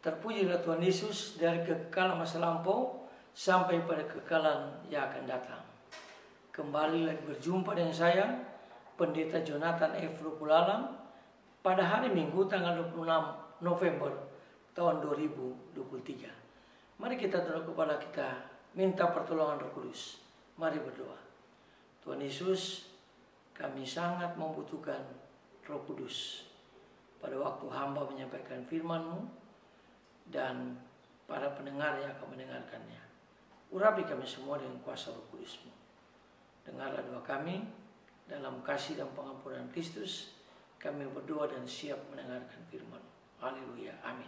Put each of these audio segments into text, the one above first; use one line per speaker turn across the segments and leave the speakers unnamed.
Terpujilah Tuhan Yesus dari kekekalan masa lampau sampai pada kekekalan yang akan datang. Kembali lagi berjumpa dengan saya, Pendeta Jonathan F. Rupulalam, pada hari Minggu tanggal 26 November tahun 2023. Mari kita tunduk kepala kita, minta pertolongan Roh Kudus. Mari berdoa. Tuhan Yesus, kami sangat membutuhkan Roh Kudus. Pada waktu hamba menyampaikan firman-Mu dan para pendengar yang akan mendengarkannya. Urapi kami semua dengan kuasa Roh Kudus-Mu. Dengarlah doa kami, dalam kasih dan pengampunan Kristus, kami berdoa dan siap mendengarkan firman. Haleluya, amin.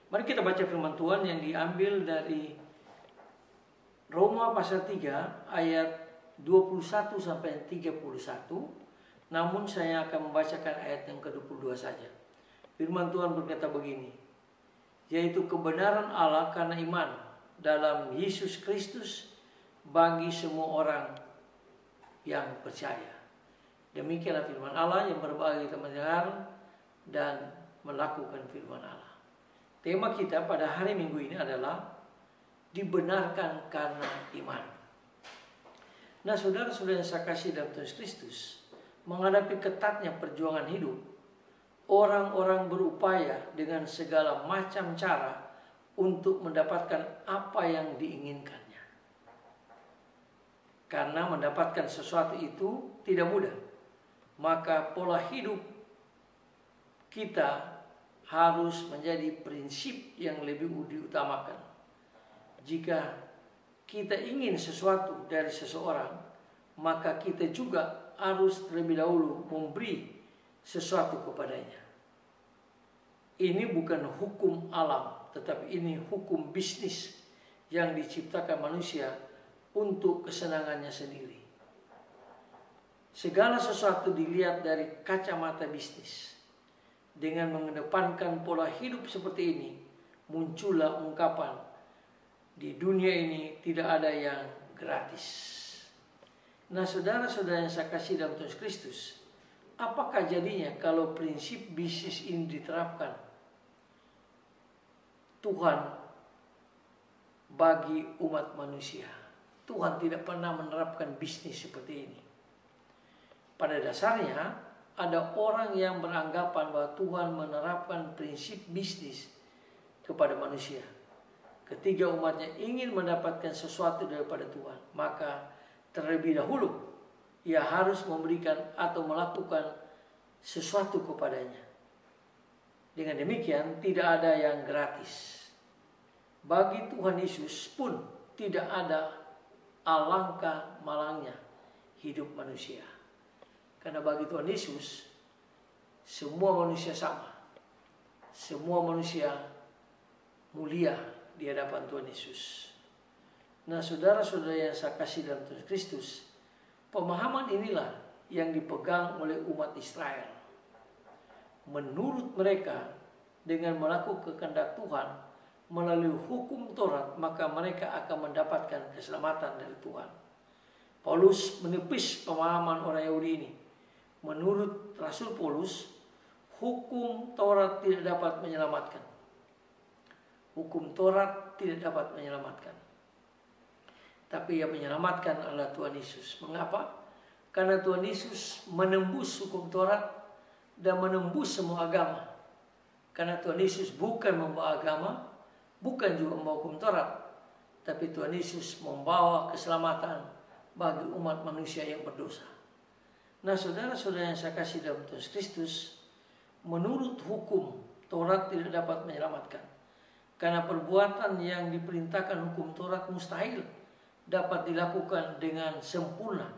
Mari kita baca firman Tuhan yang diambil dari Roma pasal 3 ayat 21 sampai 31. Namun saya akan membacakan ayat yang ke-22 saja. Firman Tuhan berkata begini, yaitu kebenaran Allah karena iman dalam Yesus Kristus bagi semua orang yang percaya. Demikianlah firman Allah yang berbagi kita mendengar dan melakukan firman Allah. Tema kita pada hari Minggu ini adalah dibenarkan karena iman. Nah, saudara-saudara yang saya kasih dalam Tuhan Kristus, menghadapi ketatnya perjuangan hidup, orang-orang berupaya dengan segala macam cara untuk mendapatkan apa yang diinginkannya. Karena mendapatkan sesuatu itu tidak mudah, maka pola hidup kita harus menjadi prinsip yang lebih diutamakan. Jika kita ingin sesuatu dari seseorang, maka kita juga harus terlebih dahulu memberi sesuatu kepadanya. Ini bukan hukum alam, tetapi ini hukum bisnis yang diciptakan manusia untuk kesenangannya sendiri. Segala sesuatu dilihat dari kacamata bisnis. Dengan mengedepankan pola hidup seperti ini, muncullah ungkapan, di dunia ini tidak ada yang gratis. Nah, saudara-saudara yang saya kasih dalam Tuhan Kristus, apakah jadinya kalau prinsip bisnis ini diterapkan Tuhan bagi umat manusia? Tuhan tidak pernah menerapkan bisnis seperti ini. Pada dasarnya, ada orang yang beranggapan bahwa Tuhan menerapkan prinsip bisnis kepada manusia. Ketika umatnya ingin mendapatkan sesuatu daripada Tuhan, maka terlebih dahulu ia harus memberikan atau melakukan sesuatu kepadanya. Dengan demikian tidak ada yang gratis. Bagi Tuhan Yesus pun tidak ada alangkah malangnya hidup manusia. Karena bagi Tuhan Yesus semua manusia sama. Semua manusia mulia di hadapan Tuhan Yesus. Nah, saudara-saudara yang saya kasih dalam Tuhan Kristus, pemahaman inilah yang dipegang oleh umat Israel. Menurut mereka, dengan melakukan kehendak Tuhan melalui hukum Taurat, maka mereka akan mendapatkan keselamatan dari Tuhan. Paulus menepis pemahaman orang Yahudi ini. Menurut Rasul Paulus, hukum Taurat tidak dapat menyelamatkan. Hukum Taurat tidak dapat menyelamatkan. Tapi yang menyelamatkan adalah Tuhan Yesus. Mengapa? Karena Tuhan Yesus menembus hukum Taurat dan menembus semua agama. Karena Tuhan Yesus bukan membawa agama, bukan juga membawa hukum Taurat, tapi Tuhan Yesus membawa keselamatan bagi umat manusia yang berdosa. Nah, saudara-saudara yang saya kasih dalam Tuhan Kristus, menurut hukum Taurat tidak dapat menyelamatkan. Karena perbuatan yang diperintahkan hukum Taurat mustahil dapat dilakukan dengan sempurna.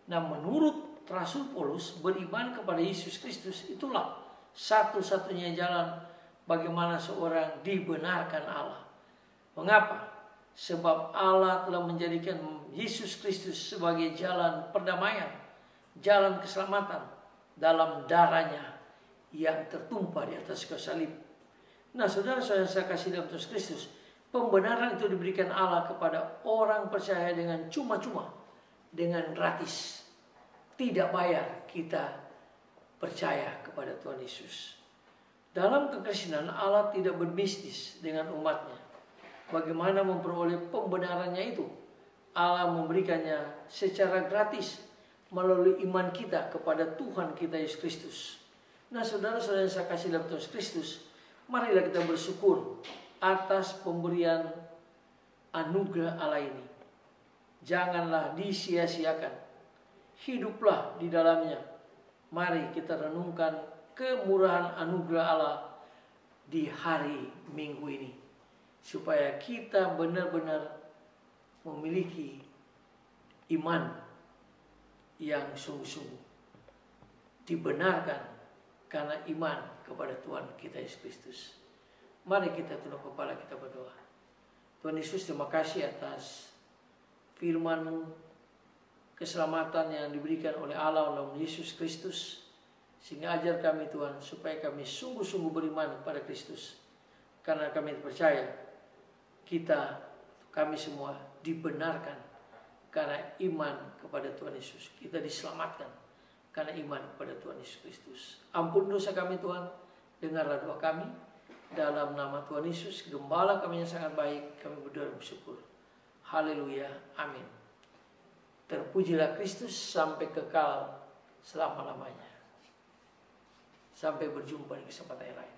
Nah, menurut Rasul Paulus, beriman kepada Yesus Kristus itulah satu-satunya jalan bagaimana seorang dibenarkan Allah. Mengapa? Sebab Allah telah menjadikan Yesus Kristus sebagai jalan perdamaian, jalan keselamatan dalam darahnya yang tertumpah di atas kayu salib. Nah, saudara-saudara saya kasih dalam Tuhan Kristus, pembenaran itu diberikan Allah kepada orang percaya dengan cuma-cuma, dengan gratis. Tidak bayar kita percaya kepada Tuhan Yesus. Dalam kekristenan Allah tidak berbisnis dengan umatnya. Bagaimana memperoleh pembenarannya itu? Allah memberikannya secara gratis melalui iman kita kepada Tuhan kita Yesus Kristus. Nah, saudara-saudara yang saya kasih dalam Tuhan Yesus Kristus, marilah kita bersyukur atas pemberian anugerah Allah ini. Janganlah disia-siakan. Hiduplah di dalamnya. Mari kita renungkan kemurahan anugerah Allah di hari Minggu ini, supaya kita benar-benar memiliki iman yang sungguh-sungguh, dibenarkan karena iman kepada Tuhan kita Yesus Kristus. Mari kita tunduk kepala, kita berdoa. Tuhan Yesus, terima kasih atas firman-Mu, keselamatan yang diberikan oleh Allah dalam Yesus Kristus. Sehingga ajar kami Tuhan, supaya kami sungguh-sungguh beriman kepada Kristus. Karena kami percaya kami semua dibenarkan karena iman kepada Tuhan Yesus. Kita diselamatkan karena iman kepada Tuhan Yesus Kristus. Ampun dosa kami Tuhan, dengarlah doa kami. Dalam nama Tuhan Yesus, Gembala kami yang sangat baik, kami berdoa dan bersyukur. Haleluya, amin. Terpujilah Kristus sampai kekal selama-lamanya. Sampai berjumpa di kesempatan yang lain.